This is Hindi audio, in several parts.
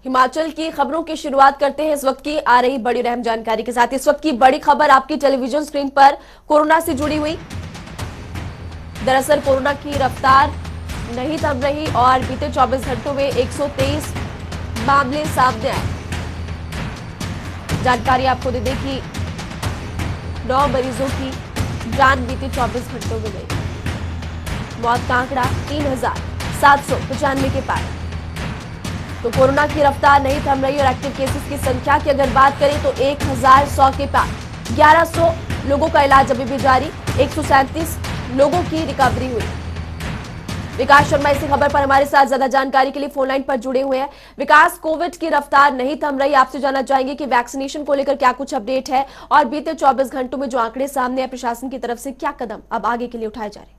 हिमाचल की खबरों की शुरुआत करते हैं इस वक्त की आ रही बड़ी और अहम जानकारी के साथ। इस वक्त की बड़ी खबर आपकी टेलीविजन स्क्रीन पर कोरोना से जुड़ी हुई। दरअसल कोरोना की रफ्तार नहीं थम रही और बीते 24 घंटों में 123 मामले सामने आए। जानकारी आपको दे दें कि 9 मरीजों की जान बीते 24 घंटों में गई। मौत का आंकड़ा 3795 के पार। तो कोरोना की रफ्तार नहीं थम रही और एक्टिव केसेस की संख्या की अगर बात करें तो 1100 के पार। 1100 लोगों का इलाज अभी भी जारी। 137 लोगों की रिकवरी हुई। विकास शर्मा इसी खबर पर हमारे साथ ज्यादा जानकारी के लिए फोन लाइन पर जुड़े हुए हैं। विकास, कोविड की रफ्तार नहीं थम रही, आपसे जानना चाहेंगे कि वैक्सीनेशन को लेकर क्या कुछ अपडेट है और बीते 24 घंटों में जो आंकड़े सामने आए प्रशासन की तरफ से क्या कदम अब आगे के लिए उठाए जा रहे हैं?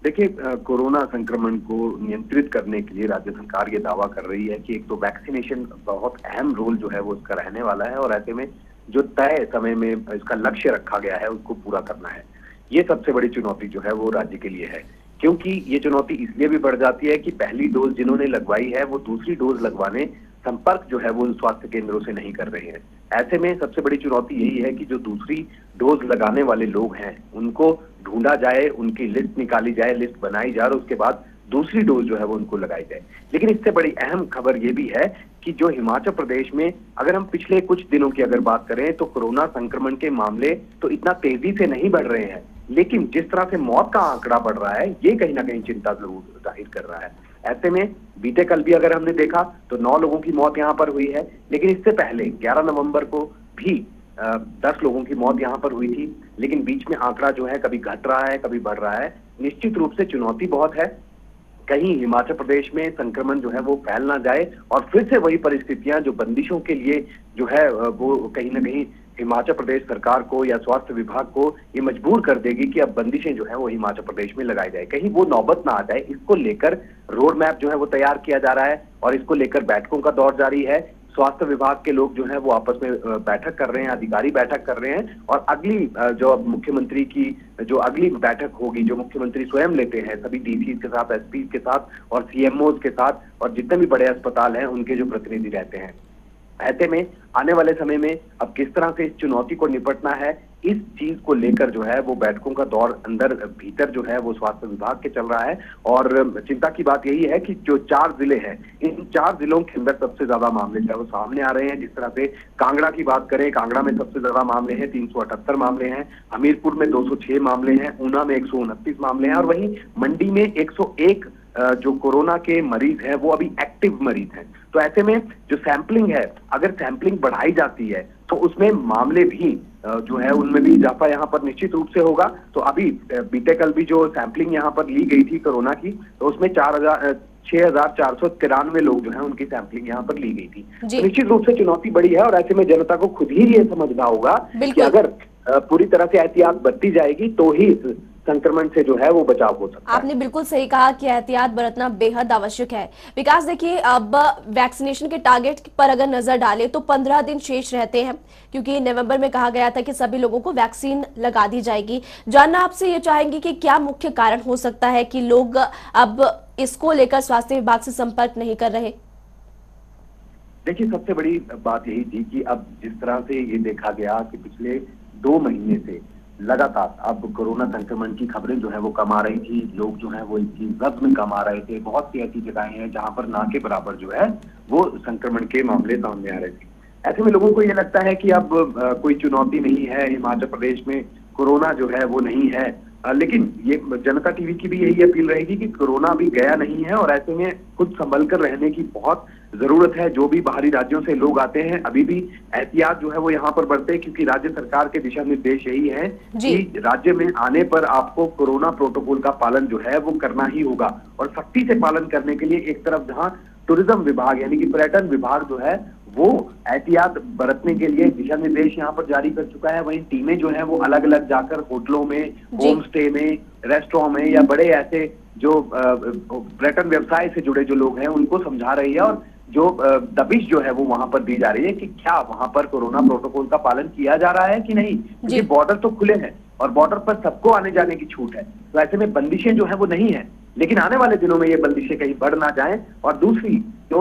देखिए, कोरोना संक्रमण को नियंत्रित करने के लिए राज्य सरकार ये दावा कर रही है कि एक तो वैक्सीनेशन बहुत अहम रोल जो है वो इसका रहने वाला है और ऐसे में जो तय समय में इसका लक्ष्य रखा गया है उसको पूरा करना है। ये सबसे बड़ी चुनौती जो है वो राज्य के लिए है, क्योंकि ये चुनौती इसलिए भी बढ़ जाती है कि पहली डोज जिन्होंने लगवाई है वो दूसरी डोज लगवाने संपर्क जो है वो स्वास्थ्य केंद्रों से नहीं कर रहे हैं। ऐसे में सबसे बड़ी चुनौती यही है कि जो दूसरी डोज लगाने वाले लोग हैं उनको ढूंढा जाए, उनकी लिस्ट निकाली जाए, लिस्ट बनाई जाए और उसके बाद दूसरी डोज जो है वो उनको लगाई जाए। लेकिन इससे बड़ी अहम खबर ये भी है कि जो हिमाचल प्रदेश में अगर हम पिछले कुछ दिनों की अगर बात करें तो कोरोना संक्रमण के मामले तो इतना तेजी से नहीं बढ़ रहे हैं, लेकिन जिस तरह से मौत का आंकड़ा बढ़ रहा है ये कहीं ना कहीं चिंता जरूर जाहिर कर रहा है। ऐसे में बीते कल भी अगर हमने देखा तो 9 लोगों की मौत यहाँ पर हुई है, लेकिन इससे पहले 11 नवंबर को भी 10 लोगों की मौत यहाँ पर हुई थी। लेकिन बीच में आंकड़ा जो है कभी घट रहा है कभी बढ़ रहा है। निश्चित रूप से चुनौती बहुत है, कहीं हिमाचल प्रदेश में संक्रमण जो है वो फैल ना जाए और फिर से वही परिस्थितियां जो बंदिशों के लिए जो है वो कहीं ना कहीं हिमाचल प्रदेश सरकार को या स्वास्थ्य विभाग को ये मजबूर कर देगी कि अब बंदिशें जो है वो हिमाचल प्रदेश में लगाई जाए, कहीं वो नौबत ना आ जाए। इसको लेकर रोड मैप जो है वो तैयार किया जा रहा है और इसको लेकर बैठकों का दौर जारी है। स्वास्थ्य विभाग के लोग जो है वो आपस में बैठक कर रहे हैं, अधिकारी बैठक कर रहे हैं और अगली जो मुख्यमंत्री की जो अगली बैठक होगी जो मुख्यमंत्री स्वयं लेते हैं सभी डीसी के साथ, एसपी के साथ और सीएमओ के साथ और जितने भी बड़े अस्पताल हैं उनके जो प्रतिनिधि रहते हैं। ऐसे में आने वाले समय में अब किस तरह से इस चुनौती को निपटना है इस चीज को लेकर जो है वो बैठकों का दौर अंदर भीतर जो है वो स्वास्थ्य विभाग के चल रहा है। और चिंता की बात यही है कि जो 4 जिले हैं इन 4 जिलों के अंदर सबसे ज्यादा मामले जो है वो सामने आ रहे हैं। जिस तरह से कांगड़ा की बात करें, कांगड़ा में सबसे ज्यादा मामले हैं, 378 मामले हैं। हमीरपुर में 206 मामले हैं, ऊना में 129 मामले हैं और वहीं मंडी में 101 जो कोरोना के मरीज हैं वो अभी एक्टिव मरीज हैं। तो ऐसे में जो सैंपलिंग है अगर सैंपलिंग बढ़ाई जाती है तो उसमें मामले भी जो है उनमें भी इजाफा यहाँ पर निश्चित रूप से होगा। तो अभी बीते कल भी जो सैंपलिंग यहाँ पर ली गई थी कोरोना की तो उसमें 6493 लोग जो है उनकी सैंपलिंग यहाँ पर ली गई थी। तो निश्चित रूप से चुनौती बड़ी है और ऐसे में जनता को खुद ही ये समझना होगा कि अगर पूरी तरह से एहतियात बरती जाएगी तो ही संक्रमण से जो है वो बचाव हो सकता है। आपने बिल्कुल सही कहा कि एहतियात बरतना बेहद आवश्यक है। विकास, देखिए अब वैक्सीनेशन के टारगेट पर अगर नजर डालें तो 15 दिन शेष रहते हैं, क्योंकि नवंबर में कहा गया था कि सभी लोगों को वैक्सीन लगा दी जाएगी। जानना आपसे ये चाहेंगे कि क्या मुख्य कारण हो सकता है कि लोग अब इसको लेकर स्वास्थ्य विभाग से संपर्क नहीं कर रहे? देखिए, सबसे बड़ी बात यही थी कि अब जिस तरह से ये देखा गया कि पिछले 2 महीने से लगातार अब कोरोना संक्रमण की खबरें जो है वो कम आ रही थी, लोग जो है वो इसकी जद में कम आ रहे थे। बहुत सी ऐसी जगहें हैं जहां पर ना के बराबर जो है वो संक्रमण के मामले सामने आ रहे थे। ऐसे में लोगों को ये लगता है कि अब कोई चुनौती नहीं है, हिमाचल प्रदेश में कोरोना जो है वो नहीं है। लेकिन ये जनता टीवी की भी यही अपील रहेगी कि कोरोना अभी गया नहीं है और ऐसे में खुद संभल कर रहने की बहुत जरूरत है। जो भी बाहरी राज्यों से लोग आते हैं अभी भी एहतियात जो है वो यहाँ पर बरते, क्योंकि राज्य सरकार के दिशा निर्देश यही है कि राज्य में आने पर आपको कोरोना प्रोटोकॉल का पालन जो है वो करना ही होगा। और सख्ती से पालन करने के लिए एक तरफ जहाँ टूरिज्म विभाग यानी कि पर्यटन विभाग जो है वो एहतियात बरतने के लिए दिशा निर्देश यहाँ पर जारी कर चुका है, वहीं टीमें जो है वो अलग अलग जाकर होटलों में, होम स्टे में, रेस्टोरेंट में या बड़े ऐसे जो पर्यटन व्यवसाय से जुड़े जो लोग हैं उनको समझा रही है और जो दबिश जो है वो वहां पर दी जा रही है कि क्या वहां पर कोरोना प्रोटोकॉल का पालन किया जा रहा है कि नहीं, क्योंकि बॉर्डर तो खुले हैं और बॉर्डर पर सबको आने जाने की छूट है। तो ऐसे में बंदिशें जो है वो नहीं है, लेकिन आने वाले दिनों में ये बंदिशें कहीं बढ़ ना जाएं। और दूसरी तो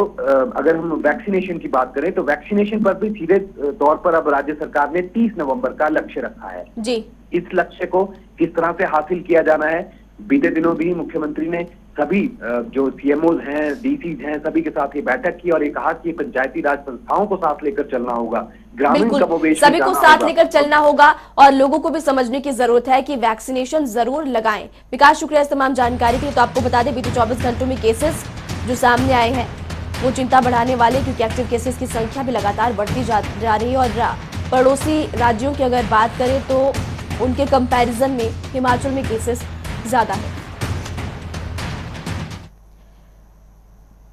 अगर हम वैक्सीनेशन की बात करें तो वैक्सीनेशन पर भी सीधे तौर पर अब राज्य सरकार ने 30 नवंबर का लक्ष्य रखा है जी। इस लक्ष्य को किस तरह से हासिल किया जाना है, बीते दिनों भी मुख्यमंत्री ने सभी जो सीएमओज हैं, डीसीज हैं, सभी के साथ ये बैठक की और ये कहा कि पंचायती राज संस्थाओं को साथ लेकर चलना होगा, ग्रामीण कमोबेश सभी को साथ लेकर चलना होगा और लोगों को भी समझने की जरूरत है कि वैक्सीनेशन जरूर लगाएं। विकास, शुक्रिया इस तमाम जानकारी के लिए। तो आपको बता दें, बीते 24 घंटों में केसेस जो सामने आए हैं वो चिंता बढ़ाने वाले, क्योंकि एक्टिव केसेस की संख्या भी लगातार बढ़ती जा रही है। और पड़ोसी राज्यों की अगर बात करें तो उनके कंपैरिजन में हिमाचल में केसेस ज्यादा है।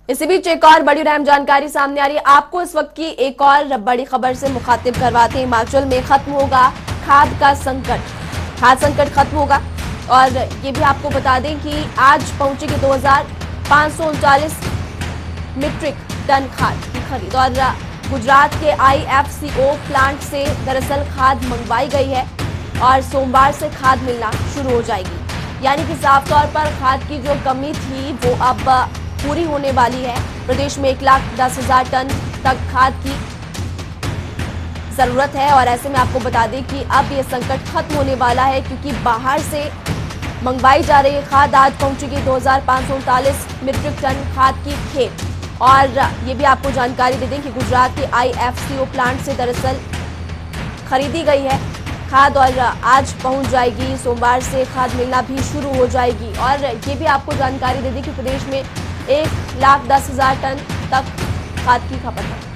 इसी बीच एक और बड़ी अहम जानकारी सामने आ रही है। आपको इस वक्त की एक और बड़ी खबर से मुखातिब करवाते हैं। हिमाचल में खत्म होगा खाद का संकट, खाद संकट खत्म होगा। और ये भी आपको बता दें कि आज पहुंचेगी 2539 मीट्रिक टन खाद की खरीद। और गुजरात के IFCO प्लांट से दरअसल खाद मंगवाई गई है और सोमवार से खाद मिलना शुरू हो जाएगी। यानी कि साफ तौर पर खाद की जो कमी थी वो अब पूरी होने वाली है। प्रदेश में 1,10,000 टन तक खाद की जरूरत है और ऐसे में आपको बता दें कि अब ये संकट खत्म होने वाला है, क्योंकि बाहर से मंगवाई जा रही खाद आज पहुंचेगी 2539 मीट्रिक टन खाद की खेप। और ये भी आपको जानकारी दे दें कि गुजरात के IFCO प्लांट से दरअसल खरीदी गई है खाद और आज पहुंच जाएगी। सोमवार से खाद मिलना भी शुरू हो जाएगी। और ये भी आपको जानकारी दे दें कि प्रदेश में 1,10,000 टन तक खाद की खपत है।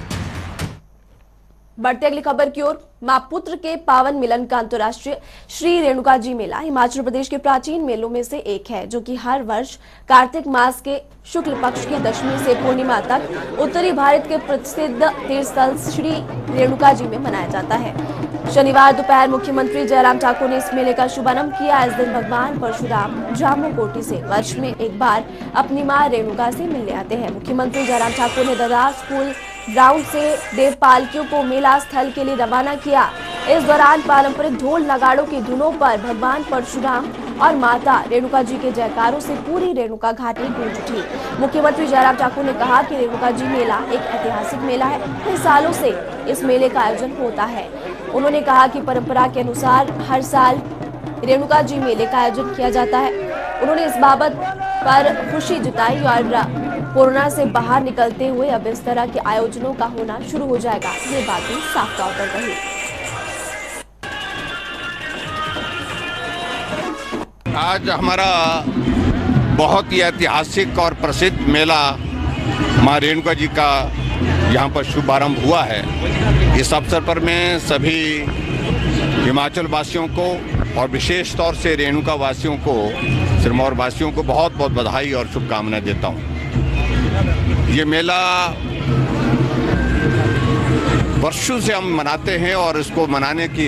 बढ़ते अगली खबर की ओर। मां पुत्र के पावन मिलन का अंतर्राष्ट्रीय श्री रेणुका जी मेला हिमाचल प्रदेश के प्राचीन मेलों में से एक है, जो कि हर वर्ष कार्तिक मास के शुक्ल पक्ष की दशमी से पूर्णिमा तक उत्तरी भारत के प्रसिद्ध तीर्थस्थल श्री रेणुका जी में मनाया जाता है। शनिवार दोपहर मुख्यमंत्री जयराम ठाकुर ने इस मेले का शुभारंभ किया। इस दिन भगवान परशुराम जामोकोटी से वर्ष में एक बार अपनी मां रेणुका से मिलने आते हैं। मुख्यमंत्री जयराम ठाकुर ने दरगाह स्कूल ग्राउंड से देव पालकियों को मेला स्थल के लिए रवाना किया। इस दौरान पारंपरिक ढोल नगाड़ों की धुनों पर भगवान परशुराम और माता रेणुका जी के जयकारों से पूरी रेणुका घाटी गूंज उठी। मुख्यमंत्री जयराम ठाकुर ने कहा कि रेणुका जी मेला एक ऐतिहासिक मेला है। कई सालों से इस मेले का आयोजन होता है। उन्होंने कहा कि परंपरा के अनुसार हर साल रेणुका जी मेले का आयोजन किया जाता है। उन्होंने इस बाबत पर खुशी जताई और कोरोना से बाहर निकलते हुए अब इस तरह के आयोजनों का होना शुरू हो जाएगा, ये बात भी साफ तौर पर कही। आज हमारा बहुत ही ऐतिहासिक और प्रसिद्ध मेला मां रेणुका जी का यहाँ पर शुभारंभ हुआ है। इस अवसर पर मैं सभी हिमाचल वासियों को और विशेष तौर से रेणुका वासियों को, सिरमौर वासियों को बहुत बहुत बधाई और शुभकामनाएं देता हूँ। ये मेला वर्षों से हम मनाते हैं और इसको मनाने के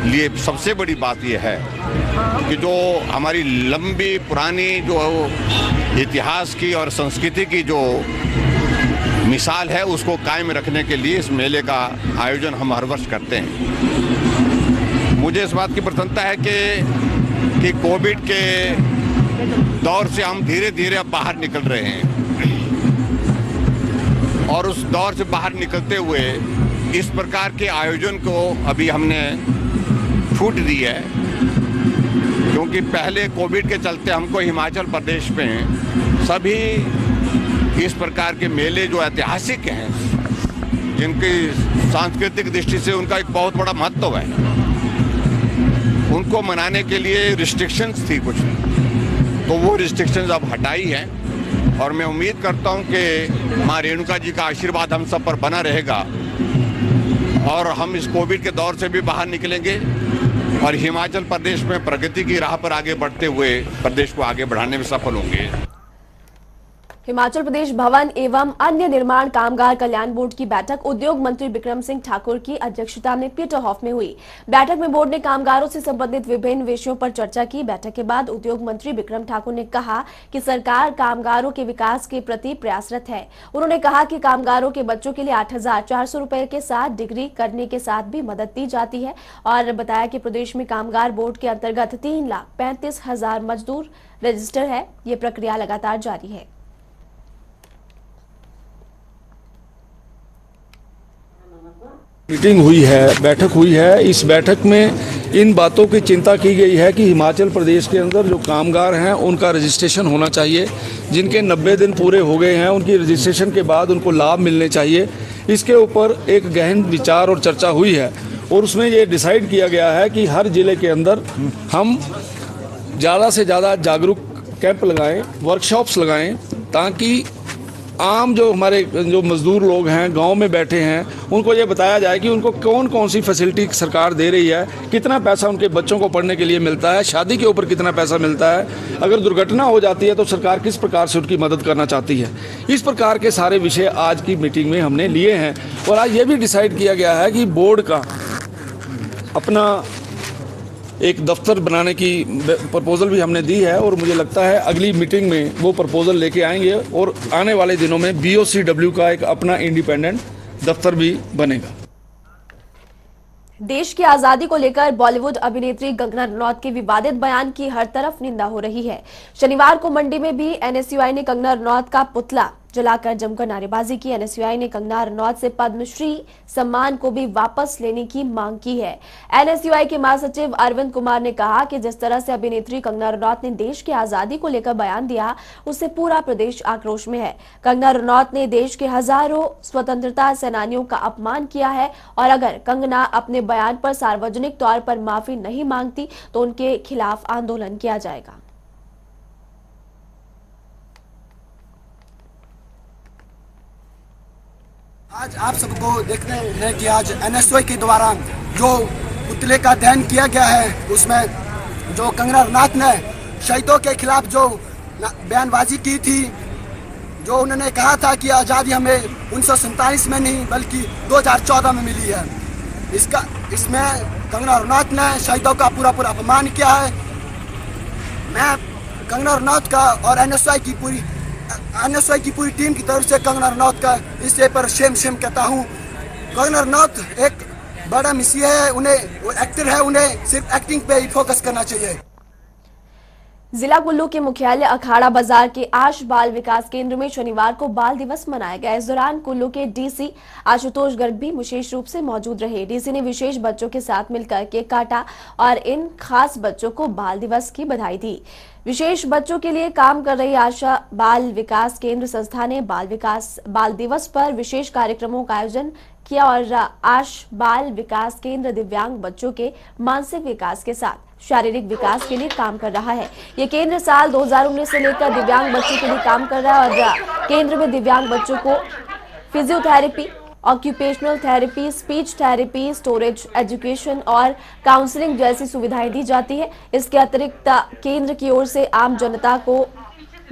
लिए सबसे बड़ी बात यह है कि जो हमारी लंबी पुरानी जो इतिहास की और संस्कृति की जो मिसाल है उसको कायम रखने के लिए इस मेले का आयोजन हम हर वर्ष करते हैं। मुझे इस बात की प्रसन्नता है कि कोविड के दौर से हम धीरे धीरे अब बाहर निकल रहे हैं और उस दौर से बाहर निकलते हुए इस प्रकार के आयोजन को अभी हमने छूट दी है, क्योंकि पहले कोविड के चलते हमको हिमाचल प्रदेश में सभी इस प्रकार के मेले जो ऐतिहासिक हैं, जिनकी सांस्कृतिक दृष्टि से उनका एक बहुत बड़ा महत्व है, उनको मनाने के लिए रिस्ट्रिक्शंस थी कुछ, तो वो रिस्ट्रिक्शंस अब हटाई है। और मैं उम्मीद करता हूं कि मां रेणुका जी का आशीर्वाद हम सब पर बना रहेगा और हम इस कोविड के दौर से भी बाहर निकलेंगे और हिमाचल प्रदेश में प्रगति की राह पर आगे बढ़ते हुए प्रदेश को आगे बढ़ाने में सफल होंगे। हिमाचल प्रदेश भवन एवं अन्य निर्माण कामगार कल्याण बोर्ड की बैठक उद्योग मंत्री बिक्रम सिंह ठाकुर की अध्यक्षता में पीटरहॉफ में हुई। बैठक में बोर्ड ने कामगारों से संबंधित विभिन्न विषयों पर चर्चा की। बैठक के बाद उद्योग मंत्री बिक्रम ठाकुर ने कहा कि सरकार कामगारों के विकास के प्रति प्रयासरत है। उन्होंने कहा कि कामगारों के बच्चों के लिए 8,400 रुपए के साथ डिग्री करने के साथ भी मदद दी जाती है और बताया कि प्रदेश में कामगार बोर्ड के अंतर्गत 3,35,000 मजदूर रजिस्टर है। ये प्रक्रिया लगातार जारी है। मीटिंग हुई है, बैठक हुई है। इस बैठक में इन बातों की चिंता की गई है कि हिमाचल प्रदेश के अंदर जो कामगार हैं उनका रजिस्ट्रेशन होना चाहिए। जिनके 90 दिन पूरे हो गए हैं उनकी रजिस्ट्रेशन के बाद उनको लाभ मिलने चाहिए। इसके ऊपर एक गहन विचार और चर्चा हुई है और उसमें ये डिसाइड किया गया है कि हर जिले के अंदर हम ज़्यादा से ज़्यादा जागरूक कैंप लगाएं, वर्कशॉप्स लगाएं, ताकि आम जो हमारे जो मजदूर लोग हैं गांव में बैठे हैं उनको ये बताया जाए कि उनको कौन कौन सी फैसिलिटी सरकार दे रही है, कितना पैसा उनके बच्चों को पढ़ने के लिए मिलता है, शादी के ऊपर कितना पैसा मिलता है, अगर दुर्घटना हो जाती है तो सरकार किस प्रकार से उनकी मदद करना चाहती है। इस प्रकार के सारे विषय आज की मीटिंग में हमने लिए हैं और आज ये भी डिसाइड किया गया है कि बोर्ड का अपना एक दफ्तर बनाने की प्रपोजल भी हमने दी है और मुझे लगता है अगली मीटिंग में वो प्रपोजल लेके आएंगे और आने वाले दिनों में BOCW का एक अपना इंडिपेंडेंट दफ्तर भी बनेगा। देश की आजादी को लेकर बॉलीवुड अभिनेत्री कंगना रनौत के विवादित बयान की हर तरफ निंदा हो रही है। शनिवार को मंडी में भी NSUI ने कंगना रनौत का पुतला जलाकर जमकर नारेबाजी की। NSUI ने कंगना रनौत से पद्मश्री सम्मान को भी वापस लेने की मांग की है। NSUI के महासचिव अरविंद कुमार ने कहा कि जिस तरह से अभिनेत्री कंगना रनौत ने देश की आजादी को लेकर बयान दिया, उससे पूरा प्रदेश आक्रोश में है। कंगना रनौत ने देश के हजारों स्वतंत्रता सेनानियों का अपमान किया है और अगर कंगना अपने बयान पर सार्वजनिक तौर पर माफी नहीं मांगती तो उनके खिलाफ आंदोलन किया जाएगा। आज आप सबको देखते हैं कि आज NSUI के द्वारा जो पुतले का दहन किया गया है उसमें जो कंगना रनौत ने शहीदों के खिलाफ जो बयानबाजी की थी, जो उन्होंने कहा था कि आज़ादी हमें 1947 में नहीं बल्कि 2014 में मिली है, इसमें कंगना रनौत ने शहीदों का पूरा अपमान किया है। मैं कंगना रनौत का और NSUI की पूरी टीम की तरफ से कंगना रनौत का इससे पर शेम कहता हूँ। कंगना रनौत एक बड़ा मिसिया है, उन्हें वो एक्टर है, उन्हें सिर्फ एक्टिंग पे ही फोकस करना चाहिए। जिला कुल्लू के मुख्यालय अखाड़ा बाजार के आश बाल विकास केंद्र में शनिवार को बाल दिवस मनाया गया। इस दौरान कुल्लू के DC आशुतोष गर्ग भी विशेष रूप से मौजूद रहे। DC ने विशेष बच्चों के साथ मिलकर केक काटा और इन खास बच्चों को बाल दिवस की बधाई दी। विशेष बच्चों के लिए काम कर रही आशा बाल विकास केंद्र संस्था ने बाल दिवस पर विशेष कार्यक्रमों का आयोजन किया और आश बाल विकास केंद्र दिव्यांग बच्चों के मानसिक विकास के साथ शारीरिक विकास के लिए काम कर रहा है। ये केंद्र साल 2019 से लेकर दिव्यांग बच्चों के लिए काम कर रहा है और केंद्र में दिव्यांग बच्चों को physiotherapy, occupational therapy, speech therapy, storage education और काउंसलिंग जैसी सुविधाएं दी जाती है। इसके अतिरिक्त केंद्र की ओर से आम जनता को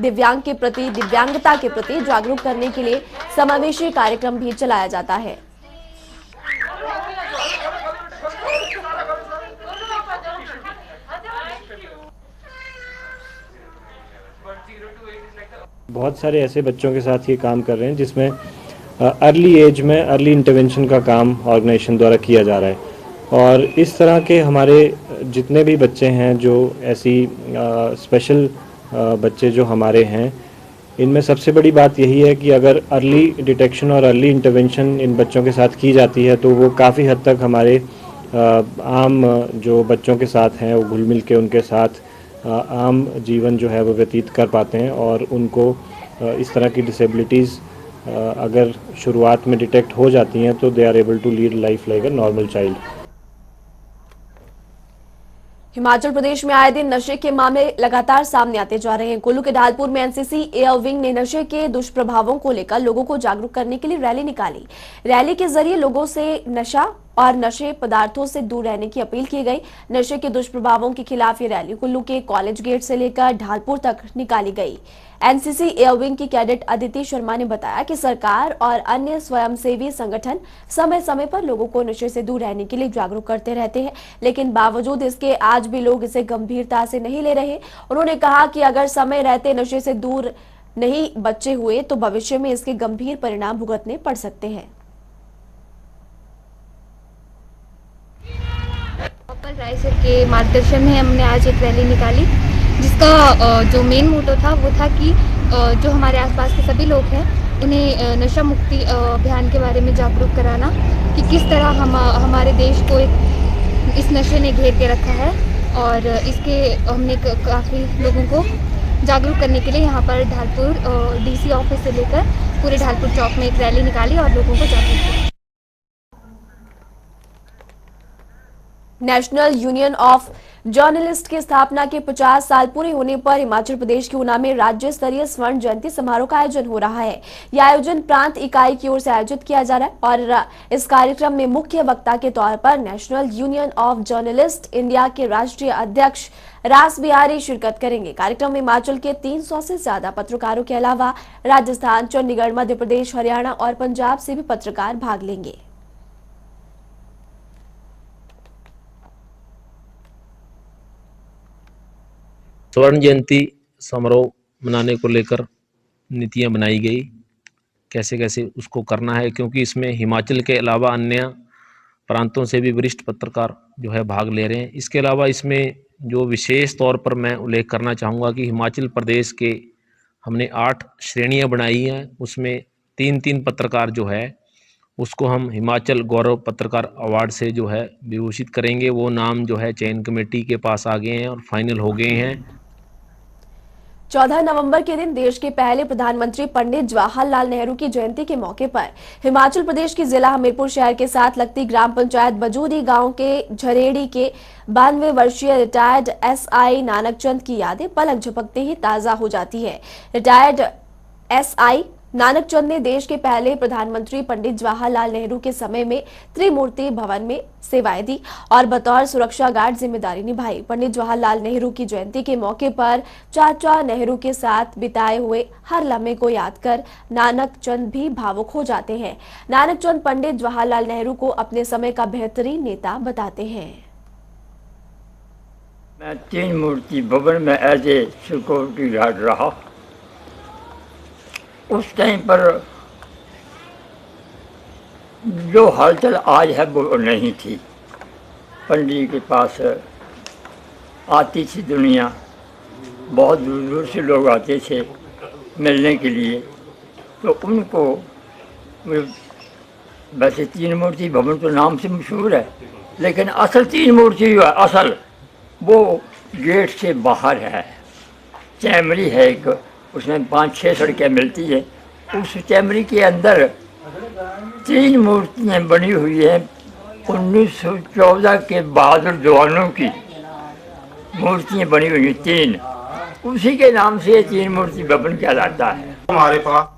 दिव्यांगता के प्रति जागरूक करने के लिए समावेशी कार्यक्रम भी चलाया जाता है। बहुत सारे ऐसे बच्चों के साथ ये काम कर रहे हैं जिसमें अर्ली एज में अर्ली इंटरवेंशन का काम ऑर्गेनाइजेशन द्वारा किया जा रहा है। और इस तरह के हमारे जितने भी बच्चे हैं जो ऐसी स्पेशल बच्चे जो हमारे हैं, इनमें सबसे बड़ी बात यही है कि अगर अर्ली डिटेक्शन और अर्ली इंटरवेंशन इन बच्चों के साथ की जाती है तो वो काफ़ी हद तक हमारे आम जो बच्चों के साथ हैं वो घुल मिल के उनके साथ आम जीवन जो है वो व्यतीत कर पाते हैं और उनको इस तरह की डिसेबिलिटीज़ अगर शुरुआत में डिटेक्ट हो जाती हैं तो they are able to lead life like a normal child. Himachal Pradesh में आए दिन नशे के मामले लगातार सामने आते जा रहे हैं। कुल्लू के ढालपुर में NCC एयर विंग ने नशे के दुष्प्रभावों को लेकर लोगों को जागरूक करने के लिए रैली निकाली। रैली के जरिए लोगों से नशा और नशे पदार्थों से दूर रहने की अपील की गई। नशे के दुष्प्रभावों के खिलाफ ये रैली कुल्लू के कॉलेज गेट से लेकर ढालपुर तक निकाली गई। NCC एयर विंग की कैडेट अदिति शर्मा ने बताया कि सरकार और अन्य स्वयंसेवी संगठन समय समय पर लोगों को नशे से दूर रहने के लिए जागरूक करते रहते हैं, लेकिन बावजूद इसके आज भी लोग इसे गंभीरता से नहीं ले रहे। उन्होंने कहा कि अगर समय रहते नशे से दूर नहीं बचे हुए तो भविष्य में इसके गंभीर परिणाम भुगतने पड़ सकते हैं। रायसर के मार्गदर्शन में हमने आज एक रैली निकाली जिसका जो मेन मोटो था वो था कि जो हमारे आसपास के सभी लोग हैं उन्हें नशा मुक्ति अभियान के बारे में जागरूक कराना कि किस तरह हमारे देश को इस नशे ने घेर के रखा है। और इसके हमने काफ़ी लोगों को जागरूक करने के लिए यहाँ पर ढालपुर डीसी ऑफिस से लेकर पूरे ढालपुर चौक में एक रैली निकाली और लोगों को जागरूक किया। नेशनल यूनियन ऑफ जर्नलिस्ट की स्थापना के 50 साल पूरे होने पर हिमाचल प्रदेश के ऊना में राज्य स्तरीय स्वर्ण जयंती समारोह का आयोजन हो रहा है। यह आयोजन प्रांत इकाई की ओर से आयोजित किया जा रहा है और इस कार्यक्रम में मुख्य वक्ता के तौर पर national union of journalist India के राष्ट्रीय अध्यक्ष रास बिहारी शिरकत करेंगे। कार्यक्रम में हिमाचल के 300 से ज्यादा पत्रकारों के अलावा राजस्थान, चंडीगढ़, मध्य प्रदेश, हरियाणा और पंजाब से भी पत्रकार भाग लेंगे। स्वर्ण जयंती समारोह मनाने को लेकर नीतियां बनाई गई, कैसे कैसे उसको करना है, क्योंकि इसमें हिमाचल के अलावा अन्य प्रांतों से भी वरिष्ठ पत्रकार जो है भाग ले रहे हैं। इसके अलावा इसमें जो विशेष तौर पर मैं उल्लेख करना चाहूँगा कि हिमाचल प्रदेश के हमने 8 श्रेणियाँ बनाई हैं, उसमें 3-3 पत्रकार जो है उसको हम हिमाचल गौरव पत्रकार अवार्ड से जो है विभूषित करेंगे। वो नाम जो है चयन कमेटी के पास आ गए हैं और फाइनल हो गए हैं। 14 नवंबर के दिन देश के पहले प्रधानमंत्री पंडित जवाहरलाल नेहरू की जयंती के मौके पर हिमाचल प्रदेश की जिला हमीरपुर शहर के साथ लगती ग्राम पंचायत बजूरी गांव के झरेड़ी के 92 वर्षीय रिटायर्ड एसआई नानक चंद की यादें पलक झपकते ही ताजा हो जाती है। रिटायर्ड एसआई नानक चंद ने देश के पहले प्रधानमंत्री पंडित जवाहरलाल नेहरू के समय में त्रिमूर्ति भवन में सेवाएं दी और बतौर सुरक्षा गार्ड जिम्मेदारी निभाई। पंडित जवाहरलाल नेहरू की जयंती के मौके पर चाचा नेहरू के साथ बिताए हुए हर लम्हे को याद कर नानक चंद भी भावुक हो जाते हैं। नानक चंद पंडित जवाहरलाल नेहरू को अपने समय का बेहतरीन नेता बताते हैं। मैं त्रिमूर्ति भवन में एज ए सिक्योरिटी गार्ड रहा। उस टाइम पर जो हलचल आज है वो नहीं थी। पंडित के पास आती थी दुनिया, बहुत दूर दूर से लोग आते थे मिलने के लिए। तो उनको वैसे त्रिमूर्ति भवन तो नाम से मशहूर है, लेकिन असल त्रिमूर्ति असल वो गेट से बाहर है। चैमरी है एक, उसमें 5-6 सड़कें मिलती है। उस चैमरी के अंदर 3 मूर्तियाँ बनी हुई हैं। 1914 के बहादुर जवानों की मूर्तियाँ बनी हुई हैं 3, उसी के नाम से 3 मूर्ति भवन कहलाता है। हमारे पास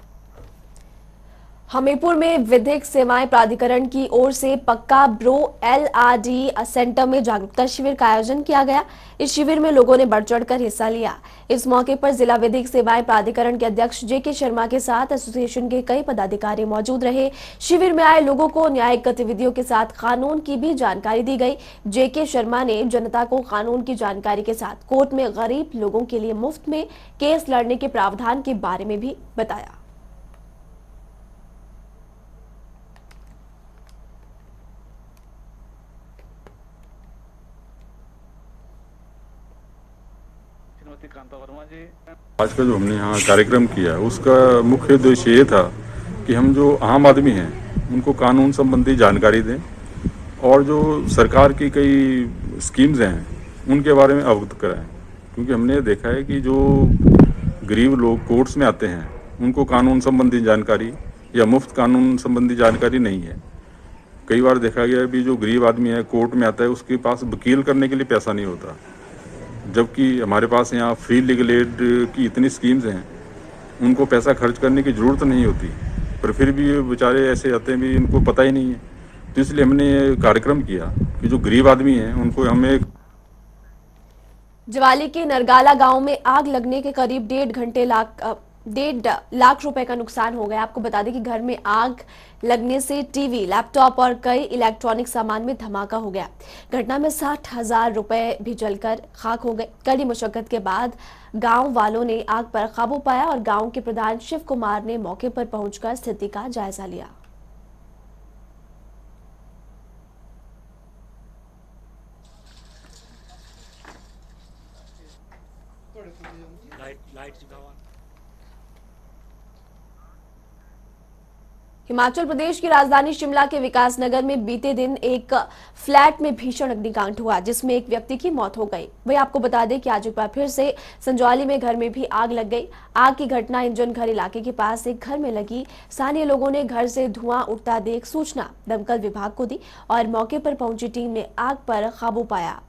हमीरपुर में विधिक सेवाएं प्राधिकरण की ओर से पक्का ब्रो एलआरडी सेंटर में जागरूकता शिविर का आयोजन किया गया। इस शिविर में लोगों ने बढ़ चढ़कर हिस्सा लिया। इस मौके पर जिला विधिक सेवाएं प्राधिकरण के अध्यक्ष जेके शर्मा के साथ एसोसिएशन के कई पदाधिकारी मौजूद रहे। शिविर में आए लोगों को न्यायिक गतिविधियों के साथ कानून की भी जानकारी दी गई। जेके शर्मा ने जनता को कानून की जानकारी के साथ कोर्ट में गरीब लोगों के लिए मुफ्त में केस लड़ने के प्रावधान के बारे में भी बताया। आज का जो हमने यहाँ कार्यक्रम किया उसका मुख्य उद्देश्य ये था कि हम जो आम आदमी हैं उनको कानून संबंधी जानकारी दें और जो सरकार की कई स्कीम्स हैं उनके बारे में अवगत कराएं। क्योंकि हमने देखा है कि जो गरीब लोग कोर्ट्स में आते हैं उनको कानून संबंधी जानकारी या मुफ्त कानून संबंधी जानकारी नहीं है। कई बार देखा गया भी जो गरीब आदमी है कोर्ट में आता है उसके पास वकील करने के लिए पैसा नहीं होता, जबकि हमारे पास यहाँ फ्री लीगल एड की इतनी स्कीम्स हैं उनको पैसा खर्च करने की ज़रूरत नहीं होती, पर फिर भी बेचारे ऐसे आते हैं भी इनको पता ही नहीं है। तो इसलिए हमने ये कार्यक्रम किया कि जो गरीब आदमी हैं उनको हमें। ज्वाली के नरगाला गांव में आग लगने के करीब 1.5 लाख रुपए का नुकसान हो गया। आपको बता दें कि घर में आग लगने से टीवी, लैपटॉप और कई इलेक्ट्रॉनिक सामान में धमाका हो गया। घटना में 60,000 रुपए भी जलकर खाक हो गए। कड़ी मशक्कत के बाद गांव वालों ने आग पर काबू पाया और गांव के प्रधान शिव कुमार ने मौके पर पहुंचकर स्थिति का जायजा लिया। हिमाचल प्रदेश की राजधानी शिमला के विकास नगर में बीते दिन एक फ्लैट में भीषण अग्निकांड हुआ, जिसमें एक व्यक्ति की मौत हो गई। वही आपको बता दें कि आज एक बार फिर से संजौली में घर में भी आग लग गई। आग की घटना इंजन घर इलाके के पास एक घर में लगी। स्थानीय लोगों ने घर से धुआं उठता देख सूचना दमकल विभाग को दी और मौके पर पहुंची टीम ने आग पर काबू पाया।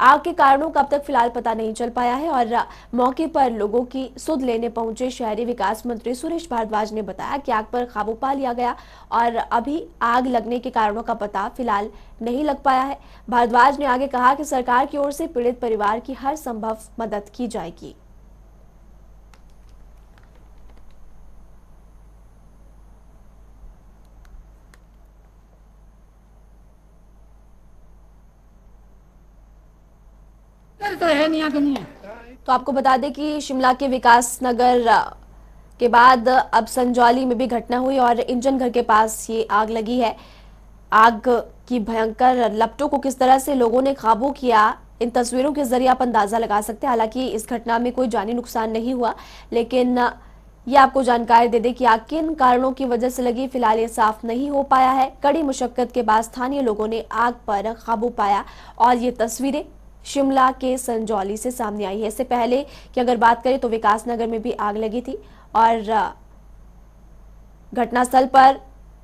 आग के कारणों का अब तक फिलहाल पता नहीं चल पाया है और मौके पर लोगों की सुध लेने पहुंचे शहरी विकास मंत्री सुरेश भारद्वाज ने बताया कि आग पर काबू पा लिया गया और अभी आग लगने के कारणों का पता फिलहाल नहीं लग पाया है। भारद्वाज ने आगे कहा कि सरकार की ओर से पीड़ित परिवार की हर संभव मदद की जाएगी। तो आपको बता दें कि शिमला के विकास नगर के बाद अब संजौली में भी घटना हुई और इंजन घर के पास ये आग लगी है। आग की भयंकर लपटों को किस तरह से लोगों ने काबू किया, इन तस्वीरों के जरिए आप अंदाजा लगा सकते हैं। हालांकि इस घटना में कोई जानी नुकसान नहीं हुआ, लेकिन ये आपको जानकारी दे दें कि आग किन कारणों की वजह से लगी फिलहाल ये साफ नहीं हो पाया है। कड़ी मुशक्कत के बाद स्थानीय लोगों ने आग पर काबू पाया और ये तस्वीरें शिमला के संजौली से सामने आई है। इससे पहले कि अगर बात करें तो विकास नगर में भी आग लगी थी और घटनास्थल पर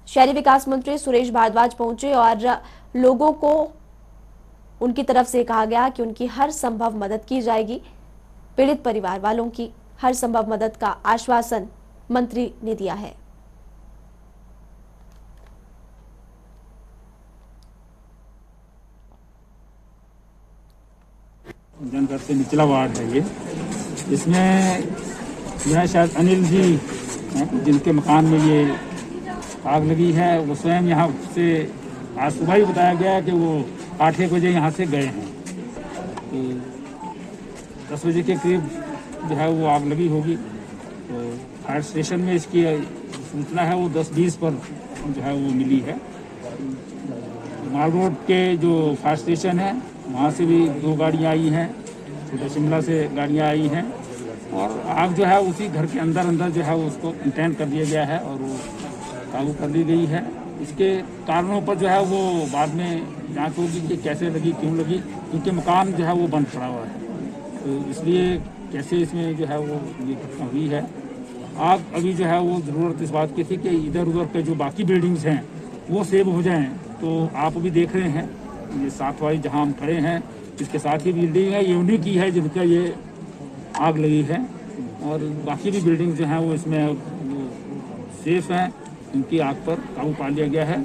शहरी विकास मंत्री सुरेश भारद्वाज पहुंचे और लोगों को उनकी तरफ से कहा गया कि उनकी हर संभव मदद की जाएगी। पीड़ित परिवार वालों की हर संभव मदद का आश्वासन मंत्री ने दिया है। जनगढ़ से निचला वार्ड है ये, इसमें यह शायद अनिल जी हैं जिनके मकान में ये आग लगी है। वो स्वयं यहाँ से आज सुबह ही बताया गया कि वो 8 बजे यहाँ से गए हैं। तो 10 बजे के करीब जो है वो आग लगी होगी। तो फायर स्टेशन में इसकी सूचना है वो 10:20 पर जो है वो मिली है। माल रोड के जो फायर स्टेशन है वहाँ से भी 2 गाड़ियाँ आई हैं, छोटे शिमला से गाड़ियाँ आई हैं और आग जो है उसी घर के अंदर जो है उसको कंटेन कर दिया गया है और वो काबू कर ली गई है। इसके कारणों पर जो है वो बाद में जांच होगी कि कैसे लगी, क्यों लगी, क्योंकि मकान जो है वो बंद पड़ा हुआ है। तो इसलिए कैसे इसमें जो है वो ये घटना हुई है। आग अभी जो है वो ज़रूरत इस बात की थी कि इधर उधर के जो बाकी बिल्डिंग्स हैं वो सेव हो जाएँ। तो आप अभी देख रहे हैं ये साथ वाली जहाँ हम खड़े हैं इसके साथ ही बिल्डिंग है, ये उन्हीं की है जिनका ये आग लगी है और बाकी भी बिल्डिंग जो हैं वो इसमें सेफ हैं, इनकी आग पर काबू पा लिया गया है।